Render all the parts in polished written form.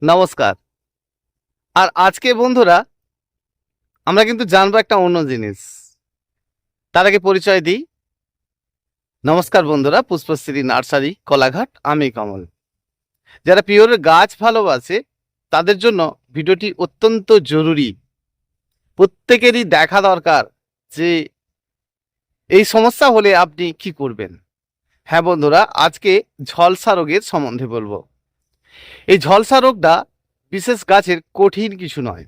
নমস্কার। আর আজকে বন্ধুরা আমরা কিন্তু জানবো একটা অন্য জিনিস। তার আগে পরিচয় দিই। নমস্কার বন্ধুরা, পুষ্পশ্রী নার্সারি কোলাঘাট, আমি কমল। যারা পিওর গাছ ভালোবাসে তাদের জন্য ভিডিওটি অত্যন্ত জরুরি। প্রত্যেকেরই দেখা দরকার যে এই সমস্যা হলে আপনি কি করবেন। হ্যাঁ বন্ধুরা, আজকে ঝলসা রোগের সম্বন্ধে বলবো। এই ঝলসা রোগটা বিশেষ গাছের কঠিন কিছু নয়।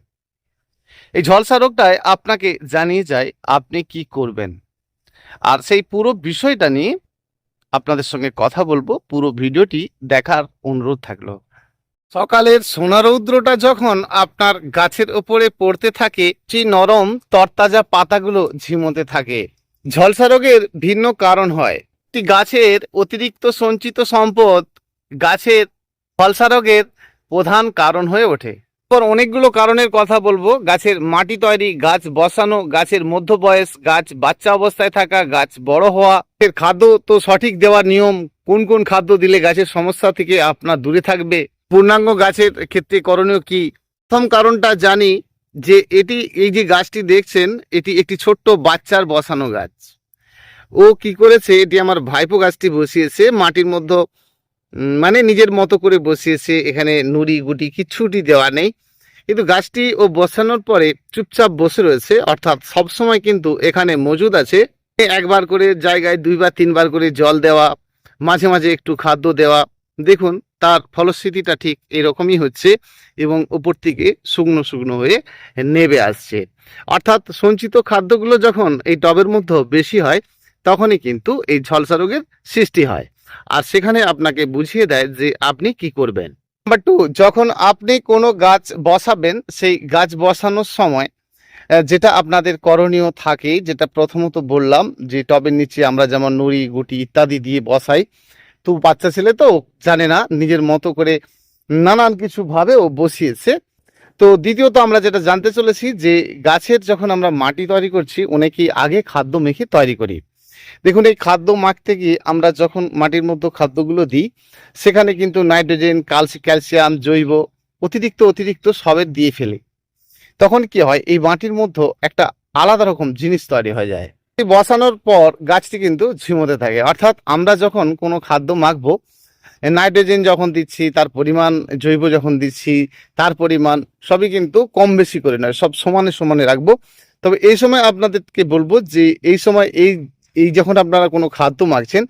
এই ঝলসা রোগটায় আপনাকে জানিয়ে যায় আপনি কি করবেন। আর সেই পুরো বিষয়টা নিয়ে আপনাদের সঙ্গে কথা বলবো। পুরো ভিডিওটি দেখার অনুরোধ থাকলো। সকালের সোনা রৌদ্রটা যখন আপনার গাছের ওপরে পড়তে থাকে, সেই নরম তরতাজা পাতাগুলো ঝিমোতে থাকে। ঝলসা রোগের ভিন্ন কারণ হয়। একটি গাছের অতিরিক্ত সঞ্চিত সম্পদ গাছের ঝলসা রোগের প্রধান কারণ হয়ে ওঠে। অনেকগুলো কারণের কথা বলবো। গাছের মাটি তৈরি, গাছ বসানো, গাছের মধ্য বয়স, গাছ বাচ্চা অবস্থায় থাকা, গাছ বড় হওয়া, এর খাদ্য তো সঠিক দেওয়ার নিয়ম, কোন কোন খাদ্য দিলে গাছের সমস্যা থেকে আপনার দূরে থাকবে, পূর্ণাঙ্গ গাছের ক্ষেত্রে করণীয় কি। প্রথম কারণটা জানি যে এই যে গাছটি দেখছেন, এটি একটি ছোট্ট বাচ্চার বসানো গাছ। ও কি করেছে, এটি আমার ভাইপো গাছটি বসিয়েছে মাটির মধ্যে, মানে নিজের মতো করে বসিয়েছে। এখানে নুড়ি গুটি কিচ্ছুটি দেওয়া নেই, কিন্তু গাছটি ও বসানোর পরে চুপচাপ বসে রয়েছে। অর্থাৎ সবসময় কিন্তু এখানে মজুদ আছে। একবার করে জায়গায় দুইবার তিনবার করে জল দেওয়া, মাঝে মাঝে একটু খাদ্য দেওয়া। দেখুন তার ফলশ্রুতিটা ঠিক এরকমই হচ্ছে এবং উপর থেকে শুকনো শুকনো হয়ে নেবে আসছে। অর্থাৎ সঞ্চিত খাদ্যগুলো যখন এই টবের মধ্যে বেশি হয় তখনই কিন্তু এই ঝলসা রোগের সৃষ্টি হয়। আর সেখানে আপনাকে বুঝিয়ে দেয় যে আপনি কি করবেন। নাম্বার 2, যখন আপনি কোনো গাছ বসাবেন, সেই গাছ বসানোর সময় যেটা আপনাদের করণীয় থাকে, যেটা প্রথমত বললাম যে টবের নিচে আমরা যেমন নুড়ি গুটি ইত্যাদি দিয়ে বসাই। তো বাচ্চা ছেলে তো জানে না, নিজের মতো করে নানান কিছু ভাবে ও বসিয়েছে। তো দ্বিতীয়ত আমরা যেটা জানতে চলেছি যে গাছের যখন আমরা মাটি তৈরি করছি, অনেকেই আগে খাদ্য মেখে তৈরি করি। দেখুন এই খাদ্য মাখতে গিয়ে আমরা যখন মাটির মধ্যে খাদ্যগুলো দিই, সেখানে কিন্তু নাইট্রোজেন, ক্যালসিয়াম, জৈব অতিরিক্ত সবের দিয়ে ফেলি। তখন কি হয়, এই মাটির মধ্যে একটা আলাদা রকম জিনিস তৈরি হয়ে যায়। এই বসানোর পর গাছটি কিন্তু ঝিমোতে থাকে। অর্থাৎ আমরা যখন কোনো খাদ্য মাখবো, নাইট্রোজেন যখন দিচ্ছি তার পরিমাণ, জৈব যখন দিচ্ছি তার পরিমাণ, সবই কিন্তু কম বেশি করে নয়, সব সমানে সমানে রাখবো। তবে এই সময় আপনাদেরকে বলবো যে এই সময় এই যখন আপনারা কোনো খাদ্য মাখছেন,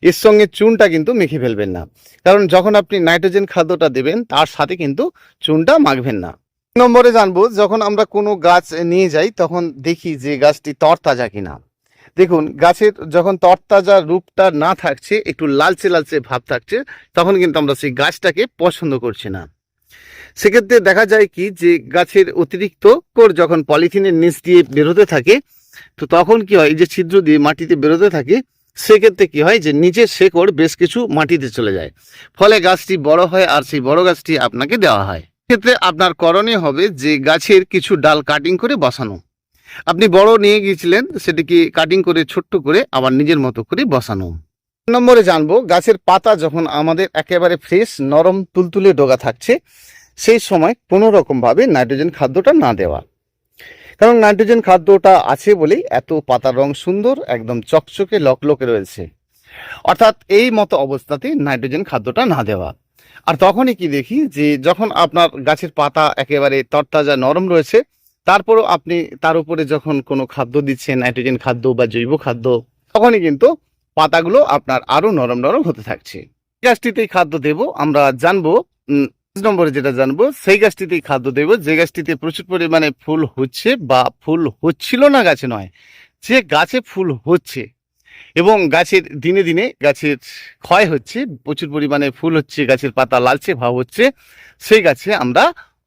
এর সঙ্গে চুনটা কিন্তু মেখে ফেলবেন না। কারণ যখন আপনি নাইট্রোজেন খাদ্যটা দেবেন তার সাথে কিন্তু চুনটা মাখবেন না। নম্বরে জানবো, যখন আমরা কোনো গাছ নিয়ে যাই তখন দেখি যে গাছটি তরতাজা কিনা। দেখুন গাছের যখন তরতাজা রূপটা না থাকছে, একটু লালচে লালচে ভাব থাকছে, তখন কিন্তু আমরা সেই গাছটাকে পছন্দ করছি না। সেক্ষেত্রে দেখা যায় কি যে গাছের অতিরিক্ত কোর যখন পলিথিনের নিচ দিয়ে বেরোতে থাকে, তো তখন কি হয়, এই যে ছিদ্র দিয়ে মাটিতে বেরোতে থাকে, সেক্ষেত্রে কি হয় যে নিচের শেকড় বেশ কিছু মাটিতে চলে যায়, ফলে গাছটি বড় হয় আর সেই বড় গাছটি আপনাকে দেওয়া হয়। ক্ষেত্রে আপনার করণীয় হবে যে গাছের কিছু ডাল কাটিং করে বসানো। আপনি বড় নিয়ে গিয়েছিলেন, সেটিকে কাটিং করে ছোট্ট করে আবার নিজের মতো করে বসানো। নম্বরে জানবো, গাছের পাতা যখন আমাদের একেবারে ফ্রেশ নরম তুলতুলে ডগা থাকছে, সেই সময় কোনো রকমভাবে নাইট্রোজেন খাদ্যটা না দেওয়া। কারণ নাইট্রোজেন খাদ্যটা আছে বলেই এত পাতার রং সুন্দর, একদম চকচকে লকলকে রয়েছে। অর্থাৎ এই মতো অবস্থাতে নাইট্রোজেন খাদ্যটা না দেওয়া। আর তখনই কি দেখি যে যখন আপনার গাছের পাতা একেবারে তরতাজা নরম রয়েছে, তারপরও আপনি তার উপরে যখন কোনো খাদ্য দিচ্ছেন, নাইট্রোজেন খাদ্য বা জৈব খাদ্য, তখনই কিন্তু পাতাগুলো আপনার আরো নরম নরম হতে থাকছে। গাছটিতেই খাদ্য দেব আমরা জানবো। 5 নম্বরে যেটা জানবো, সেই গাছটিতেই খাদ্য দেব যে গাছটিতে প্রচুর পরিমাণে ফুল হচ্ছে বা ফুল হচ্ছিল না গাছে নয়, যে গাছে ফুল হচ্ছে এবং গাছের দিনে দিনে গাছের ক্ষয় হচ্ছে, প্রচুর পরিমাণে ফুল হচ্ছে, গাছের পাতা লালচে ভাব হচ্ছে, সেই গাছে আমরা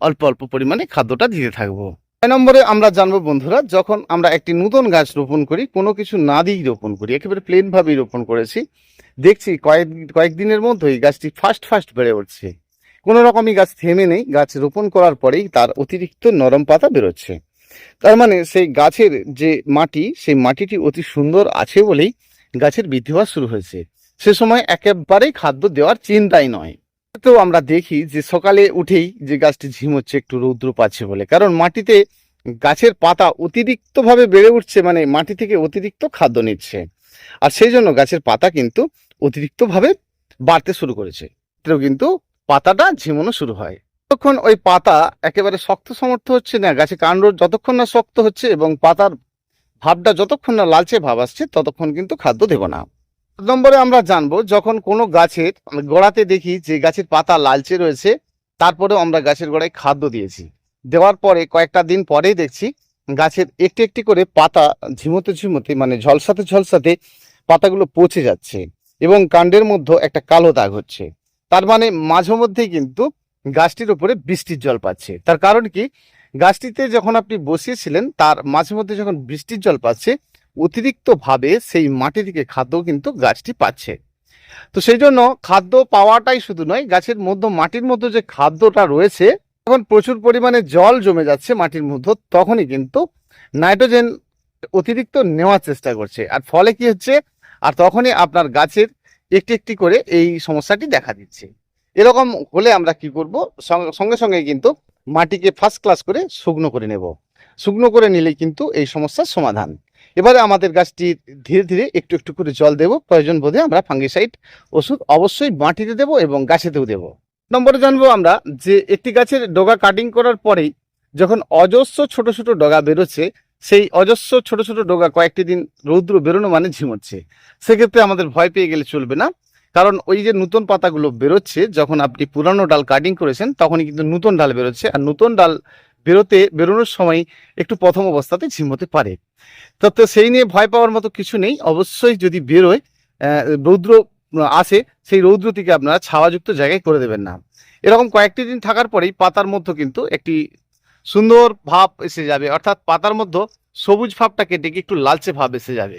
অল্প অল্প পরিমাণে খাদ্যটা দিতে থাকবো। 6 নম্বরে আমরা জানবো বন্ধুরা, যখন আমরা একটি নতুন গাছ রোপণ করি, কোনো কিছু না দিয়েই রোপণ করি, একেবারে প্লেন ভাবেই রোপণ করেছি, দেখছি কয়েকদিনের মধ্যেই গাছটি ফাস্ট বেড়ে উঠছে। কোনো রকমই গাছ থেমে নেই, গাছ রোপণ করার পরেই তার অতিরিক্ত নরম পাতা বেরোচ্ছে। তার মানে সেই গাছের যে মাটি, সেই মাটিটি অতি সুন্দর আছে বলেই গাছের বৃদ্ধি হওয়া শুরু হয়েছে। সে সময় একেবারেই খাদ্য দেওয়ার চিন্তাই নয়। তো আমরা দেখি যে সকালে উঠেই যে গাছটি ঝিমোচ্ছে একটু রৌদ্র পাচ্ছে বলে, কারণ মাটিতে গাছের পাতা অতিরিক্ত ভাবে বেড়ে উঠছে, মানে মাটি থেকে অতিরিক্ত খাদ্য নিচ্ছে, আর সেই জন্য গাছের পাতা কিন্তু অতিরিক্ত ভাবে বাড়তে শুরু করেছে, তো কিন্তু পাতাটা ঝিমোনো শুরু হয়। তখন ওই পাতা একেবারে শক্ত সমর্থ হচ্ছে না, গাছে কাণ্ড যতক্ষণ না শক্ত হচ্ছে এবং পাতার ভাবটা যতক্ষণ না লালচে ভাব আসছে ততক্ষণ কিন্তু খাদ্য দেব না। 7 নম্বরে আমরা জানবো, যখন কোনো গাছের গোড়াতে দেখি যে গাছের পাতা লালচে রয়েছে, তারপরেও আমরা গাছের গোড়ায় খাদ্য দিয়েছি, দেওয়ার পরে কয়েকটা দিন পরেই দেখছি গাছের একটি একটি করে পাতা ঝিমোতে ঝিমোতে, মানে ঝলসাতে ঝলসাতে পাতাগুলো পচে যাচ্ছে এবং কাণ্ডের মধ্যে একটা কালো দাগ হচ্ছে। তার মানে মাঝে মধ্যেই কিন্তু গাছটির উপরে বৃষ্টির জল পাচ্ছে। তার কারণ কি, গাছটিতে যখন আপনি বসিয়েছিলেন তার মাঝে মধ্যে যখন বৃষ্টির জল পাচ্ছে, অতিরিক্ত ভাবে সেই মাটি থেকে খাদ্য কিন্তু গাছটি পাচ্ছে। তো সেই জন্য খাদ্য পাওয়াটাই শুধু নয়, গাছের মধ্যে মাটির মধ্যে যে খাদ্যটা রয়েছে, যখন প্রচুর পরিমাণে জল জমে যাচ্ছে মাটির মধ্যে, তখনই কিন্তু নাইট্রোজেন অতিরিক্ত নেওয়ার চেষ্টা করছে, আর ফলে কি হচ্ছে, আর তখনই আপনার গাছের একটি একটি করে এই সমস্যাটি দেখা দিচ্ছে। এরকম হলে আমরা কি করব, সঙ্গে সঙ্গে কিন্তু মাটিকে ফার্স্ট ক্লাস করে শুকনো করে নেব। শুকনো করে নিলেই কিন্তু এই সমস্যার সমাধান। এবারে আমাদের গাছটি ধীরে ধীরে একটু একটু করে জল দেব, প্রয়োজন বোধে আমরা ফাঙ্গিসাইড ওষুধ অবশ্যই মাটিতে দেব এবং গাছেতেও দেব। নম্বরে জানবো আমরা যে একটি গাছের ডগা কাটিং করার পরেই যখন অজস্র ছোট ছোট ডগা বেরোচ্ছে, সেই অজস্র ছোট ছোট ডগা কয়েকটি দিন রৌদ্র বেরোনো মানে ঝিমোচ্ছে, সেক্ষেত্রে আমাদের ভয় পেয়ে গেলে চলবে না। কারণ ওই যে নতুন পাতাগুলো বেরোচ্ছে, যখন আপনি পুরানো ডাল কাটিং করেছেন তখনই কিন্তু নতুন ডাল বেরোচ্ছে, আর নতুন ডাল বেরোনোর সময় একটু প্রথম অবস্থাতে ঝিমোতে পারে। তো সেই নিয়ে ভয় পাওয়ার মতো কিছু নেই। অবশ্যই যদি বেরোয় রৌদ্র আসে, সেই রৌদ্র থেকে আপনারা ছাওয়াযুক্ত জায়গায় করে দেবেন না। এরকম কয়েকটি দিন থাকার পরেই পাতার মধ্যে কিন্তু একটি সুন্দর ভাব এসে যাবে, অর্থাৎ পাতার মধ্যে সবুজ ভাবটা কেটে গিয়ে একটু লালচে ভাব এসে যাবে।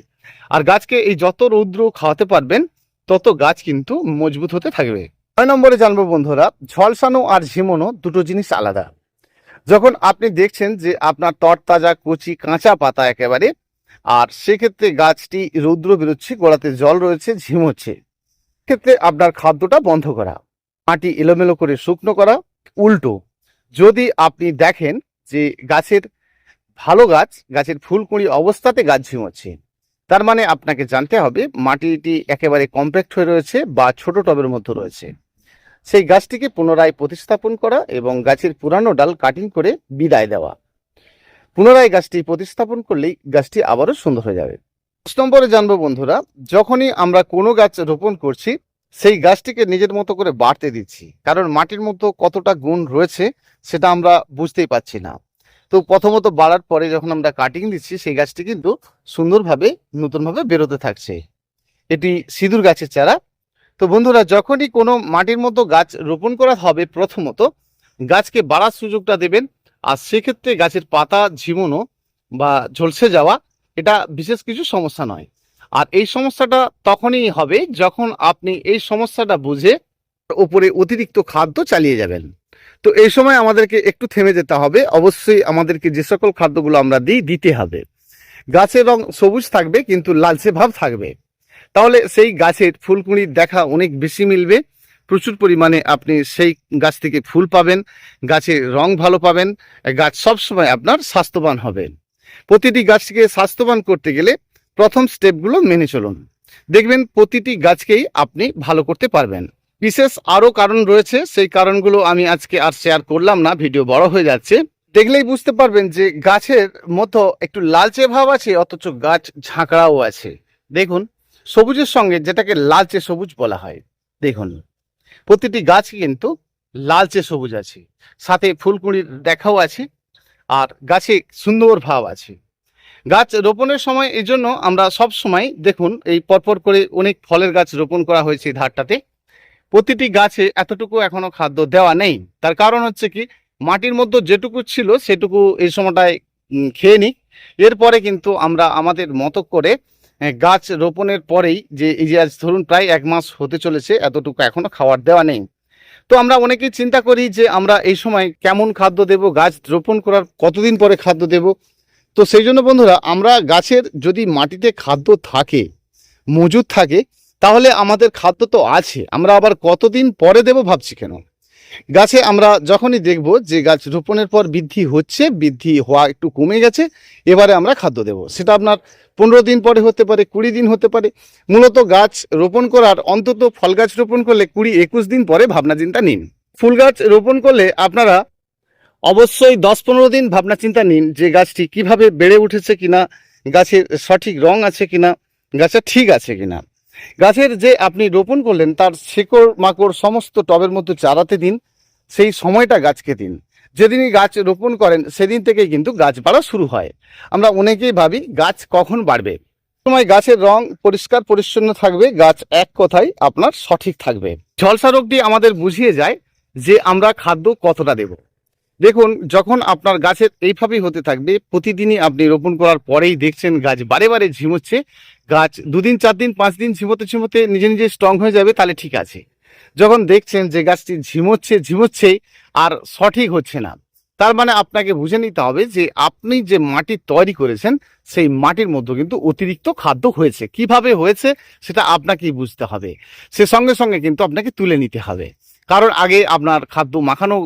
আর গাছকে এই যত রৌদ্র খাওয়াতে পারবেন তত গাছ কিন্তু মজবুত হতে থাকবে। 9 নম্বরে জানবো বন্ধুরা, ঝলসানো আর ঝিমোনো দুটো জিনিস আলাদা। যখন আপনি দেখছেন যে আপনার তরতাজা কচি কাঁচা পাতা একেবারে, আর সেক্ষেত্রে গাছটি রৌদ্র বেরোচ্ছে, গোড়াতে জল রয়েছে, ঝিমোচ্ছে, ক্ষেত্রে আপনার খাদ্যটা বন্ধ করা, মাটি এলোমেলো করে শুকনো করা। উল্টো যদি আপনি দেখেন যে গাছের ভালো গাছের ফুলকুঁড়ি অবস্থাতে গাছ ঝিমোচ্ছে, তার মানে আপনাকে জানতে হবে মাটিটি একেবারে কম্প্যাক্ট হয়ে রয়েছে বা ছোট টবের মধ্যে রয়েছে। সেই গাছটিকে পুনরায় প্রতিস্থাপন করা এবং গাছের পুরানো ডাল কাটিং করে বিদায় দেওয়া। পুনরায় গাছটি প্রতিস্থাপন করলেই গাছটি আবারও সুন্দর হয়ে যাবে। 10 নম্বরে জানবো বন্ধুরা, যখনই আমরা কোনো গাছ রোপণ করছি সেই গাছটিকে নিজের মতো করে বাড়তে দিচ্ছি, কারণ মাটির মধ্যে কতটা গুণ রয়েছে সেটা আমরা বুঝতেই পারছি না। তো প্রথমত বাড়ার পরে যখন আমরা কাটিং দিচ্ছি, সেই গাছটি কিন্তু সুন্দরভাবে নতুনভাবে বেরোতে থাকছে। এটি সিঁদুর গাছের চারা। তো বন্ধুরা, যখনই কোনো মাটির মতো গাছ রোপণ করা হবে, প্রথমত গাছকে বাড়ার সুযোগটা দেবেন, আর সেক্ষেত্রে গাছের পাতা ঝিমোনো বা ঝলসে যাওয়া এটা বিশেষ কিছু সমস্যা নয়। আর এই সমস্যাটা তখনই হবে যখন আপনি এই সমস্যাটা বুঝে উপরে অতিরিক্ত খাদ্য চালিয়ে যাবেন। তো এই সময় আমাদেরকে একটু থেমে যেতে হবে। অবশ্যই আমাদেরকে যে সকল খাদ্যগুলো আমরা দিতে হবে, গাছের রং সবুজ থাকবে কিন্তু লালচে ভাব থাকবে, তাহলে সেই গাছের ফুলকুঁড়ির দেখা অনেক বেশি মিলবে, প্রচুর পরিমাণে আপনি সেই গাছ থেকে ফুল পাবেন, গাছের রং ভালো পাবেন, গাছ সবসময় আপনার স্বাস্থ্যবান হবে। প্রতিটি গাছকে স্বাস্থ্যবান করতে গেলে প্রথম স্টেপগুলো মেনে চলুন, দেখবেন প্রতিটি গাছকেই আপনি ভালো করতে পারবেন। বিশেষ আরও কারণ রয়েছে, সেই কারণগুলো আমি আজকে আর শেয়ার করলাম না, ভিডিও বড় হয়ে যাচ্ছে। দেখলেই বুঝতে পারবেন যে গাছের মতো একটু লালচে ভাব আছে, অথচ গাছ ঝাঁকড়াও আছে। দেখুন, সবুজের সঙ্গে যেটাকে লালচে সবুজ বলা হয়, দেখুন প্রতিটি গাছ কিন্তু লালচে সবুজ আছে, সাথে ফুলকুঁড়ির দেখাও আছে, আর গাছে সুন্দর ভাব আছে। গাছ রোপণের সময় এই জন্য আমরা সব সময় দেখুন এই পরপর করে অনেক ফলের গাছ রোপণ করা হয়েছে ধারটাতে, প্রতিটি গাছে এতটুকু এখনো খাদ্য দেওয়া নেই। তার কারণ হচ্ছে কি, মাটির মধ্যে যেটুকু ছিল সেটুকু এই সময়টায় খেয়ে নিই, এরপরে কিন্তু আমরা আমাদের মতো করে গাছ রোপণের পরেই যে এই যে আজ ধরুন প্রায় 1 মাস হতে চলেছে, এতটুকু এখনো খাওয়ার দেওয়া নেই। তো আমরা অনেকেই চিন্তা করি যে আমরা এই সময় কেমন খাদ্য দেব, গাছ রোপণ করার কতদিন পরে খাদ্য দেব। তো সেই জন্য বন্ধুরা, আমরা গাছের যদি মাটিতে খাদ্য থাকে, মজুদ থাকে, তাহলে আমাদের খাদ্য তো আছে, আমরা আবার কতদিন পরে দেব ভাবছি কেন? গাছে আমরা যখনই দেখব যে গাছ রোপণের পর বৃদ্ধি হচ্ছে, বৃদ্ধি হওয়া একটু কমে গেছে, এবারে আমরা খাদ্য দেব। সেটা আপনার 15 দিন পরে হতে পারে, 20 দিন হতে পারে। মূলত গাছ রোপণ করার অন্তত ফল গাছ রোপণ করলে 20-21 দিন পরে ভাবনা চিন্তা নিন। ফুল গাছ রোপণ করলে আপনারা অবশ্যই 10-15 দিন ভাবনা চিন্তা নিন যে গাছটি কিভাবে বেড়ে উঠেছে কিনা, গাছের সঠিক রং আছে কিনা, গাছটা ঠিক আছে কিনা। গাছের যে আপনি রোপণ করলেন তার শেকড় মাকড় সমস্ত টবের মধ্যে চারাতে দিন, সেই সময়টা গাছকে দিন। যেদিনই গাছ রোপণ করেন সেদিন থেকেই কিন্তু গাছ বাড়া শুরু হয়। আমরা অনেকেই ভাবি গাছ কখন বাড়বে। সময় গাছের রং পরিষ্কার পরিচ্ছন্ন থাকবে, গাছ এক কথায় আপনার সঠিক থাকবে। ঝলসা রোগটি আমাদের বুঝিয়ে যায় যে আমরা খাদ্য কতটা দেব। দেখুন, যখন আপনার গাছের এইভাবেই হতে থাকবে, প্রতিদিনই আপনি রোপণ করার পরেই দেখছেন গাছ বারে বারে ঝিমোচ্ছে, গাছ 2 দিন 4 দিন 5 দিন ঝিমোতে ঝিমোতে নিজে নিজে স্ট্রং হয়ে যাবে, তাহলে ঠিক আছে। যখন দেখছেন যে গাছটি ঝিমোচ্ছে আর সঠিক হচ্ছে না, তার মানে আপনাকে বুঝে নিতে হবে যে আপনি যে মাটি তৈরি করেছেন সেই মাটির মধ্যে কিন্তু অতিরিক্ত খাদ্য হয়েছে। কিভাবে হয়েছে সেটা আপনাকেই বুঝতে হবে, সে সঙ্গে সঙ্গে কিন্তু আপনাকে তুলে নিতে হবে। কারণ আগে আপনার খাদ্য মাখানো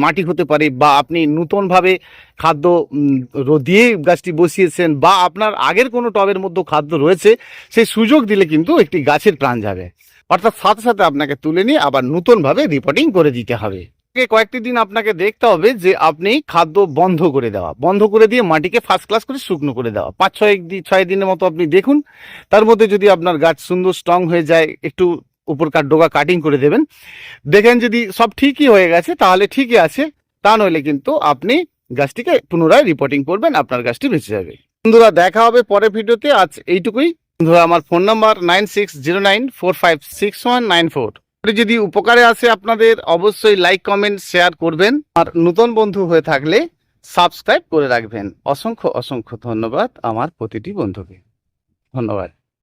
মাটি হতে পারে, বা আপনি নূতনভাবে খাদ্য দিয়ে গাছটি বসিয়েছেন, বা আপনার আগের কোনো টবের মধ্যে খাদ্য রয়েছে, সেই সুযোগ দিলে কিন্তু একটি গাছের প্রাণ যাবে। অর্থাৎ সাথে সাথে আপনাকে তুলে নিয়ে আবার নূতনভাবে রিপোর্টিং করে দিতে হবে। কয়েকটি দিন আপনাকে দেখতে হবে যে আপনি খাদ্য বন্ধ করে দিয়ে মাটিকে ফার্স্ট ক্লাস করে শুকনো করে দেওয়া। 5-6 দিনের মতো আপনি দেখুন, তার মধ্যে যদি আপনার গাছ সুন্দর স্ট্রং হয়ে যায়, একটু উপরকার ডোগা কাটিং করে দেবেন। দেখেন যদি সব ঠিকই হয়ে গেছে তাহলে ঠিকই আছে, তা নইলে কিন্তু আপনি গাছটিকে পুনরায় রিপোর্টিং করবেন, আপনার গাছটি বেঁচে যাবে। বন্ধুরা, দেখা হবে পরের ভিডিওতে। আজ এইটুকুই। বন্ধুরা, আমার ফোন নাম্বার 9609456194। যদি উপকারে আসে আপনাদের, অবশ্যই লাইক কমেন্ট শেয়ার করবেন, আর নতুন বন্ধু হয়ে থাকলে সাবস্ক্রাইব করে রাখবেন। অসংখ্য অসংখ্য ধন্যবাদ আমার প্রতিটি বন্ধুকে। ধন্যবাদ।